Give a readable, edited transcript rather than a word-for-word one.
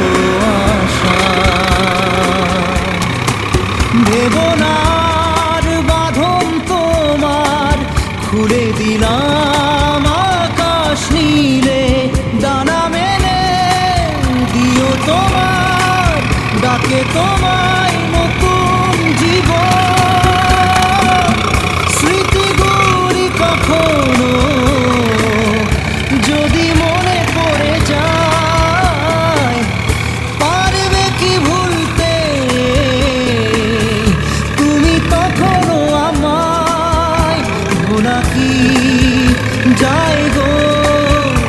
কত আশা। দেবনার বাঁধন তোমার খুলে দিলাম আকাশ নীলে, ডানা মেলে দিও তোমার ডাকে তোমায় নতুন জীবন। স্মৃতিগুলি কখনো যদি মনে পড়ে যায়